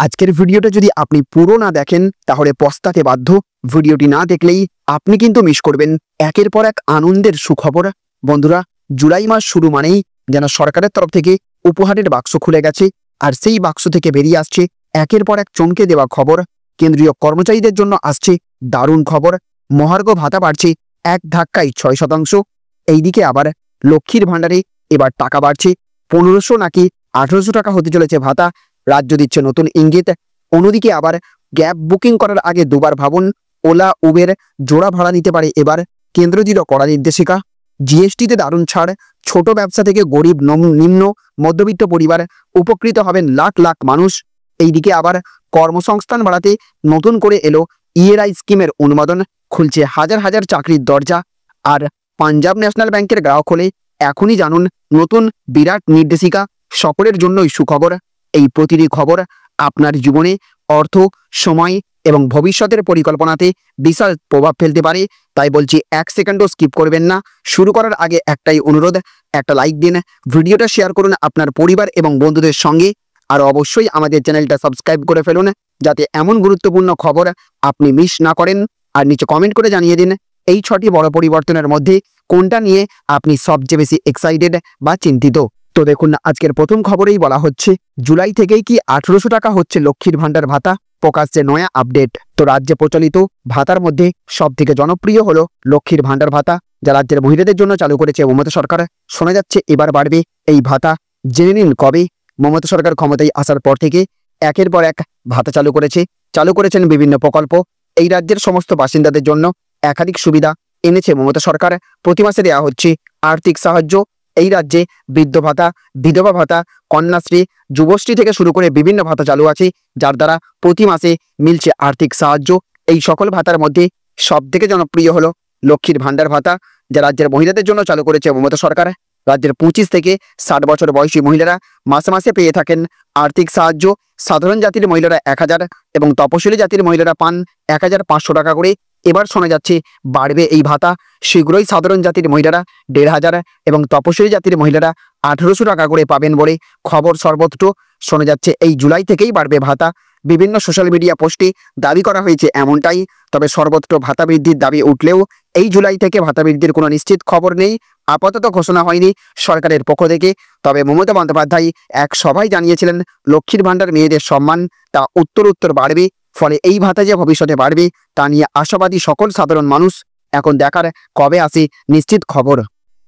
আজকের ভিডিওটা যদি আপনি পুরো না দেখেন তাহলে পস্তাতে বাধ্য। ভিডিওটি না দেখলেই আপনি কিন্তু মিস করবেন একের পর এক আনন্দের সুখবর। বন্ধুরা, জুলাই মাস শুরু মানেই যেন সরকারের তরফ থেকে উপহারের বাক্স খুলে গেছে, আর সেই বাক্স থেকে বেরিয়ে আসছে একের পর এক চমকে দেওয়া খবর। কেন্দ্রীয় কর্মচারীদের জন্য আসছে দারুণ খবর। মহার্ঘ ভাতা বাড়ছে এক ধাক্কায় 6%। এইদিকে আবার লক্ষ্মীর ভাণ্ডারে এবার টাকা বাড়ছে 1500 নাকি 1800 টাকা হতে চলেছে ভাতা। রাজ্য দিচ্ছে নতুন ইঙ্গিত। অন্যদিকে আবার ক্যাব বুকিং করার আগে দুবার ভাবুন। ওলা উবের জোড়া ভাড়া নিতে পারে এবার, কেন্দ্র দিল কড়া নির্দেশিকা। জিএসটিতে দারুণ ছাড়, ছোট ব্যবসা থেকে গরিব নিম্ন মধ্যবিত্ত পরিবার উপকৃত হবেন লাখ লাখ মানুষ। এইদিকে আবার কর্মসংস্থান বাড়াতে নতুন করে এলো ইএরআই স্কিমের অনুমোদন, খুলছে হাজার হাজার চাকরির দরজা। আর পাঞ্জাব ন্যাশনাল ব্যাংকের গ্রাহক হলে এখনই জানুন নতুন বিরাট নির্দেশিকা। সকলের জন্যই সুখবর। এই প্রতিটি খবর আপনার জীবনে অর্থ, সময় এবং ভবিষ্যতের পরিকল্পনাতে বিশাল প্রভাব ফেলতে পারে। তাই বলছি, এক সেকেন্ডও স্কিপ করবেন না। শুরু করার আগে একটাই অনুরোধ, একটা লাইক দিন, ভিডিওটা শেয়ার করুন আপনার পরিবার এবং বন্ধুদের সঙ্গে। আর অবশ্যই আমাদের চ্যানেলটা সাবস্ক্রাইব করে ফেলুন, যাতে এমন গুরুত্বপূর্ণ খবর আপনি মিস না করেন। আর নিচে কমেন্ট করে জানিয়ে দিন এই 6টি বড় পরিবর্তনের মধ্যে কোনটা নিয়ে আপনি সবচেয়ে বেশি এক্সাইটেড বা চিন্তিত। তো দেখুন, আজকের প্রথম খবরেই বলা হচ্ছে জুলাই থেকেই কি 1800 টাকা হচ্ছে লক্ষ্মীর ভাণ্ডার ভাতা, প্রকাশ্যে নয়া আপডেট। তো রাজ্যে প্রচলিত ভাতার মধ্যে সব থেকে জনপ্রিয় হলো লক্ষ্মীর ভাণ্ডার ভাতা, যা রাজ্যের মহিলাদের জন্য চালু করেছে মমতা সরকার। শোনা যাচ্ছে এবার বাড়বে এই ভাতা। জেনে নিন কবে। মমতা সরকার ক্ষমতায় আসার পর থেকে একের পর এক ভাতা চালু করেছেন বিভিন্ন প্রকল্প। এই রাজ্যের সমস্ত বাসিন্দাদের জন্য একাধিক সুবিধা এনেছে মমতা সরকার। প্রতি মাসে দেওয়া হচ্ছে আর্থিক সাহায্য। এই রাজ্যে বৃদ্ধ ভাতা, বিধবা ভাতা, কন্যাশ্রী, যুবশ্রী থেকে শুরু করে বিভিন্ন ভাতা চালু আছে, যার দ্বারা প্রতি মাসে মিলছে আর্থিক সাহায্য। এই সকল ভাতার মধ্যে সব থেকে জনপ্রিয় হলো লক্ষ্মীর ভাণ্ডার ভাতা, যা রাজ্যের মহিলাদের জন্য চালু করেছে মমতা সরকার। রাজ্যের 25 থেকে 60 বছর বয়সী মহিলারা মাসে মাসে পেয়ে থাকেন আর্থিক সাহায্য। সাধারণ জাতির মহিলারা 1000 এবং তপশিলি জাতির মহিলারা পান 1500 টাকা করে। এবার শোনা যাচ্ছে বাড়বে এই ভাতা। শীঘ্রই সাধারণ জাতির মহিলারা 1500 এবং তপশিলি জাতির মহিলারা 1800 টাকা করে পাবেন বলে খবর সর্বত্র। শোনা যাচ্ছে এই জুলাই থেকেই বাড়বে ভাতা। বিভিন্ন সোশ্যাল মিডিয়া পোস্টে দাবি করা হয়েছে এমনটাই। তবে সর্বত্র ভাতা বৃদ্ধির দাবি উঠলেও এই জুলাই থেকে ভাতা বৃদ্ধির কোনো নিশ্চিত খবর নেই। আপাতত ঘোষণা হয়নি সরকারের পক্ষ থেকে। তবে মমতা বন্দ্যোপাধ্যায় এক সভায় জানিয়েছিলেন লক্ষ্মীর ভাণ্ডার মেয়েদের সম্মান তা উত্তর বাড়বে। ফলে এই ভাতা যে ভবিষ্যতে বাড়বে তা নিয়ে আশাবাদী সকল সাধারণ মানুষ। এখন দেখার কবে আসে নিশ্চিত খবর।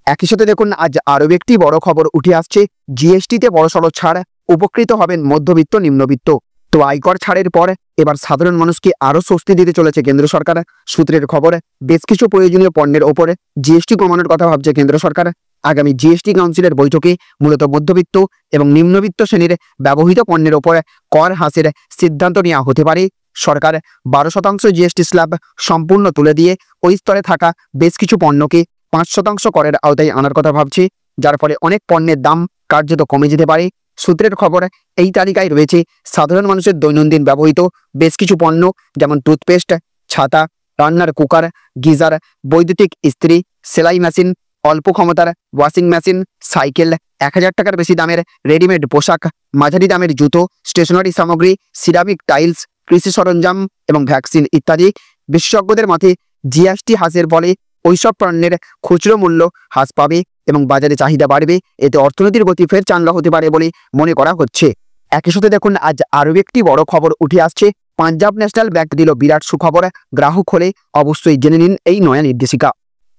একই সাথে দেখুন, আজ আরও একটি বড় খবর উঠে আসছে। জিএসটিতে বড়সড় ছাড়, উপকৃত হবেন মধ্যবিত্ত নিম্নবিত্ত। তো আয়কর ছাড়ের পর এবার সাধারণ মানুষকে আরও স্বস্তি দিতে চলেছে কেন্দ্র সরকার। সূত্রের খবর, বেশ কিছু প্রয়োজনীয় পণ্যের ওপর জিএসটি কমানোর কথা ভাবছে কেন্দ্র সরকার। আগামী জিএসটি কাউন্সিলের বৈঠকে মূলত মধ্যবিত্ত এবং নিম্নবিত্ত শ্রেণীর ব্যবহৃত পণ্যের ওপর কর হ্রাসের সিদ্ধান্ত নেওয়া হতে পারে। সরকার 12% জিএসটি স্ল্যাব সম্পূর্ণ তুলে দিয়ে ওই স্তরে থাকা বেশ কিছু পণ্যকে 5% করের আওতায় আনার কথা ভাবছে, যার ফলে অনেক পণ্যের দাম কার্যত কমে যেতে পারে। সূত্রের খবর, এই তালিকায় রয়েছে সাধারণ মানুষের দৈনন্দিন ব্যবহৃত বেশ কিছু পণ্য, যেমন টুথপেস্ট, ছাতা, রান্নার কুকার, গিজার, বৈদ্যুতিক ইস্ত্রি, সেলাই মেশিন, অল্প ক্ষমতার ওয়াশিং মেশিন, সাইকেল, 1000 টাকার বেশি দামের রেডিমেড পোশাক, মাঝারি দামের জুতো, স্টেশনারি সামগ্রী, সিরামিক টাইলস, কৃষি সরঞ্জাম এবং ভ্যাকসিন ইত্যাদি। বিশেষজ্ঞদের মতে জিএসটি হ্রাসের ফলে ওইসব পণ্যের খুচরো মূল্য হ্রাস পাবে এবং বাজারে চাহিদা বাড়বে। এতে অর্থনীতির গতি ফের চাঙ্গা হতে পারে বলে মনে করা হচ্ছে। একই সাথে দেখুন, আজ আরও একটি বড় খবর উঠে আসছে। পাঞ্জাব ন্যাশনাল ব্যাংক দিল বিরাট সুখবর। গ্রাহক হলে অবশ্যই জেনে নিন এই নয়া নির্দেশিকা।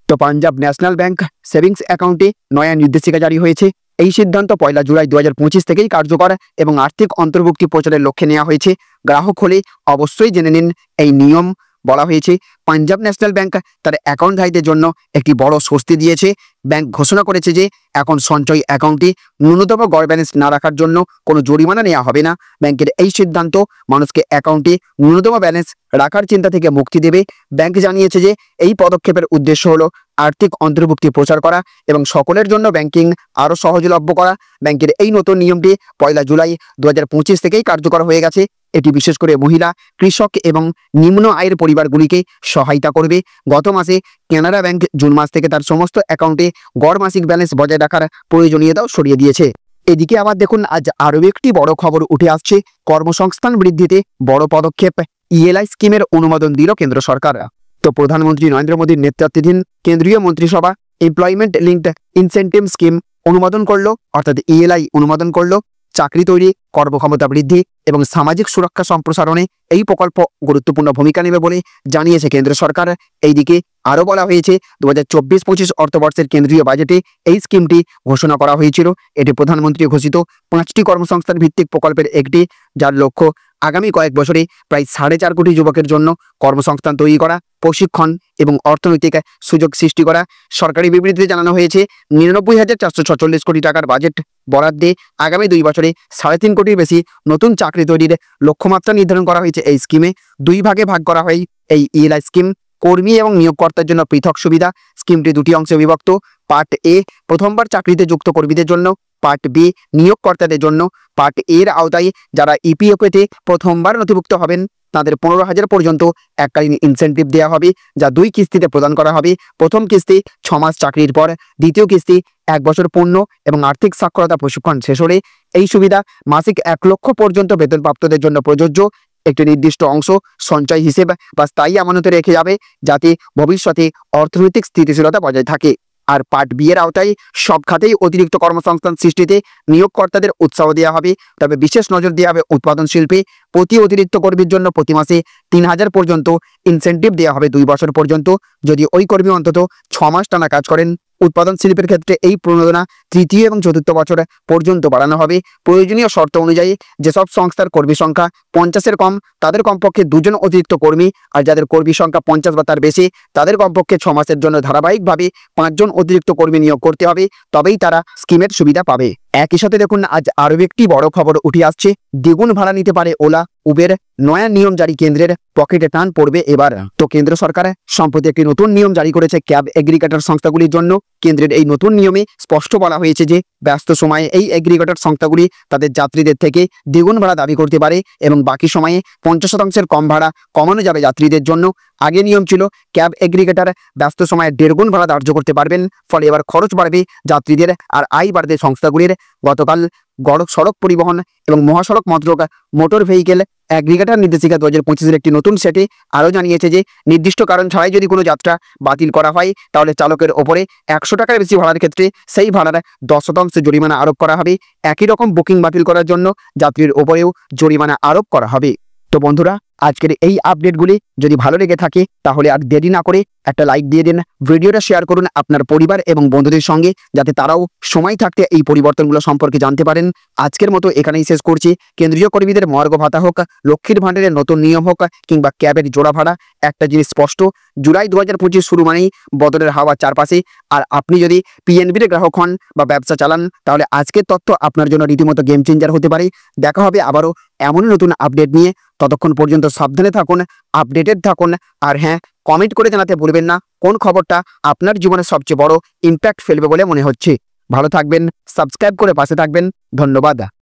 তো পাঞ্জাব ন্যাশনাল ব্যাংক সেভিংস অ্যাকাউন্টে নয়া নির্দেশিকা জারি হয়েছে। এই সিদ্ধান্ত 1 জুলাই 2025 থেকেই কার্যকর এবং আর্থিক অন্তর্ভুক্তি প্রচারের লক্ষ্যে নেওয়া হয়েছে। গ্রাহক হলে অবশ্যই জেনে নিন এই নিয়ম। বলা হয়েছে পাঞ্জাব ন্যাশনাল ব্যাংক তার অ্যাকাউন্টধারীদের জন্য একটি বড় স্বস্তি দিয়েছে। ব্যাংক ঘোষণা করেছে যে এখন সঞ্চয় অ্যাকাউন্টে ন্যূনতম গড় ব্যালেন্স না রাখার জন্য কোনো জরিমানা নেওয়া হবে না। ব্যাংকের এই সিদ্ধান্ত মানুষকে অ্যাকাউন্টে ন্যূনতম ব্যালেন্স রাখার চিন্তা থেকে মুক্তি দেবে। ব্যাংক জানিয়েছে যে এই পদক্ষেপের উদ্দেশ্য হলো আর্থিক অন্তর্ভুক্তি প্রচার করা এবং সকলের জন্য ব্যাংকিং আরও সহজলভ্য করা। ব্যাংকের এই নতুন নিয়মটি 1 জুলাই 2025 থেকেই কার্যকর হয়ে গেছে। এটি বিশেষ করে মহিলা, কৃষক এবং নিম্ন আয়ের পরিবারগুলিকে সহায়তা করবে। গত মাসে কানাড়া ব্যাংক জুন মাস থেকে তার সমস্ত অ্যাকাউন্টে গড় মাসিক ব্যালেন্স বজায় রাখার প্রয়োজনীয়তাও সরিয়ে দিয়েছে। এদিকে আবার দেখুন আজ আরও একটি বড় খবর উঠে আসছে। কর্মসংস্থান বৃদ্ধিতে বড় পদক্ষেপ, ইএলআই স্কিমের অনুমোদন দিল কেন্দ্র সরকার। তো প্রধানমন্ত্রী নরেন্দ্র মোদীর নেতৃত্বাধীন কেন্দ্রীয় মন্ত্রিসভা এমপ্লয়মেন্ট লিঙ্কড ইনসেন্টিভ স্কিম অনুমোদন করলো, অর্থাৎ ইএলআই অনুমোদন করলো। চাকরি তৈরি, কর্মক্ষমতা বৃদ্ধি এবং সামাজিক সুরক্ষা সম্প্রসারণে এই প্রকল্প গুরুত্বপূর্ণ ভূমিকা নেবে বলে জানিয়েছে কেন্দ্র সরকার। এইদিকে আরও বলা হয়েছে 2024-25 অর্থবর্ষের কেন্দ্রীয় বাজেটে এই স্কিমটি ঘোষণা করা হয়েছিল। এটি প্রধানমন্ত্রী ঘোষিত 5টি কর্মসংস্থান ভিত্তিক প্রকল্পের একটি, যার লক্ষ্য আগামী কয়েক বছরে প্রায় 4.5 কোটি যুবকের জন্য কর্মসংস্থান তৈরি করা, প্রশিক্ষণ এবং অর্থনৈতিক সুযোগ সৃষ্টি করা। সরকারি বিবৃতিতে জানানো হয়েছে 99,446 কোটি টাকার বাজেট বরাদ্দে আগামী 2 বছরে 3.5 কোটির বেশি নতুন চাকরি তৈরির লক্ষ্যমাত্রা নির্ধারণ করা হয়েছে। এই স্কিমে 2 ভাগে ভাগ করা হয় এই ইএলআই স্কিম। কর্মী এবং নিয়োগকর্তার জন্য পৃথক সুবিধা। স্কিমটি 2টি অংশে বিভক্ত। পার্ট এ প্রথমবার চাকরিতে যুক্ত কর্মীদের জন্য, পার্ট বি নিয়োগকর্তাদের জন্য। পার্ট এর আওতায় যারা ইপিএফওতে প্রথমবার নথিভুক্ত হবেন তাদের 15,000 পর্যন্ত এককালীন ইনসেন্টিভ দেওয়া হবে, যা 2 কিস্তিতে প্রদান করা হবে। প্রথম কিস্তি 6 মাস চাকরির পর, দ্বিতীয় কিস্তি 1 বছর পূর্ণ এবং আর্থিক সাক্ষরতা প্রশিক্ষণ শেষ হলে। এই সুবিধা মাসিক 1 লক্ষ পর্যন্ত বেতনপ্রাপ্তদের জন্য প্রযোজ্য। একটি নির্দিষ্ট অংশ সঞ্চয় হিসেব বা স্থায়ী আমানতে রেখে যাবে, যাতে ভবিষ্যতে অর্থনৈতিক স্থিতিশীলতা বজায় থাকে। আর পার্ট বি এর আওতায় সব খাতেই অতিরিক্ত কর্মসংস্থান সৃষ্টিতে নিয়োগকর্তাদের উৎসাহ দেওয়া হবে, তবে বিশেষ নজর দেওয়া হবে উৎপাদন শিল্পে। প্রতি অতিরিক্ত কর্মীর জন্য প্রতি মাসে 3,000 পর্যন্ত ইনসেন্টিভ দেওয়া হবে 2 বছর পর্যন্ত, যদি ওই কর্মী অন্তত 6 মাস টানা কাজ করেন। উৎপাদন শিল্পের ক্ষেত্রে এই প্রণোদনা 3য় এবং 4র্থ বছর পর্যন্ত বাড়ানো হবে। প্রয়োজনীয় শর্ত অনুযায়ী যেসব সংস্থার কর্মী সংখ্যা 50-এর কম তাদের কমপক্ষে 2 জন অতিরিক্ত কর্মী, আর যাদের কর্মী সংখ্যা 50 বা তার বেশি তাদের কমপক্ষে 6 মাসের জন্য ধারাবাহিকভাবে 5 জন অতিরিক্ত কর্মী নিয়োগ করতে হবে, তবেই তারা স্কিমের সুবিধা পাবে। একই সাথে দেখুন আজ আরও একটি বড় খবর উঠে আসছে। দ্বিগুণ ভাড়া নিতে পারে ওলা, উবের। নয়া নিয়ম জারি, কেন্দ্রের পকেটে টান পড়বে এবার। তো কেন্দ্র সরকার সম্প্রতি একটি নতুন নিয়ম জারি করেছে ক্যাব এগ্রিগেটর সংস্থাগুলির জন্য। কেন্দ্রের এই নতুন নিয়মে স্পষ্ট বলা হয়েছে যে ব্যস্ত সময়ে এই এগ্রিগেটর সংস্থাগুলি তাদের যাত্রীদের থেকে দ্বিগুণ ভাড়া দাবি করতে পারে এবং বাকি সময়ে 50% কম ভাড়া কমানো যাবে যাত্রীদের জন্য। আগে নিয়ম ছিল ক্যাব এগ্রিগেটর ব্যস্ত সময়ে 1.5 গুণ ভাড়া ধার্য করতে পারবেন, ফলে এবার খরচ বাড়বে যাত্রীদের আর আয় বাড়বে সংস্থাগুলির। গতকাল সড়ক পরিবহন এবং মহাসড়ক মন্ত্রক মোটর ভেহিকেল এগ্রিগেটর নির্দেশিকা 2025-এর একটি নতুন সেটে আরও জানিয়েছে যে নির্দিষ্ট কারণ ছাড়াই যদি কোনো যাত্রা বাতিল করা হয় তাহলে চালকের ওপরে 100 টাকার বেশি ভাড়ার ক্ষেত্রে সেই ভাড়ার 10% জরিমানা আরোপ করা হবে। একই রকম বুকিং বাতিল করার জন্য যাত্রীর ওপরেও জরিমানা আরোপ করা হবে। তো বন্ধুরা, আজকের এই আপডেটগুলি যদি ভালো লেগে থাকে তাহলে আর দেরি না করে একটা লাইক দিয়ে দিন, ভিডিওটা শেয়ার করুন আপনার পরিবার এবং বন্ধুদের সঙ্গে, যাতে তারাও সময় থাকতে এই পরিবর্তনগুলো সম্পর্কে জানতে পারেন। আজকের মতো এখানেই শেষ করছি। কেন্দ্রীয় কর্মীদের মহার্ঘ ভাতা হোক, লক্ষ্মীর ভাণ্ডারের নতুন নিয়ম হোক কিংবা ক্যাবের জোড়া ভাড়া, একটা জিনিস স্পষ্ট, জুলাই 2025 শুরু মানেই বদলের হাওয়া চারপাশে। আর আপনি যদি পিএনবির গ্রাহক হন বা ব্যবসা চালান তাহলে আজকের তথ্য আপনার জন্য রীতিমতো গেম চেঞ্জার হতে পারে। দেখা হবে আবারও এমনই নতুন আপডেট নিয়ে। ততক্ষণ পর্যন্ত সাবধানে থাকুন, আপডেটেড থাকুন, আর হ্যাঁ, কমেন্ট করে জানাতে ভুলবেন না কোন খবরটা আপনার জীবনে সবচেয়ে বড় ইম্প্যাক্ট ফেলবে বলে মনে হচ্ছে। ভালো থাকবেন, সাবস্ক্রাইব করে পাশে থাকবেন। ধন্যবাদ।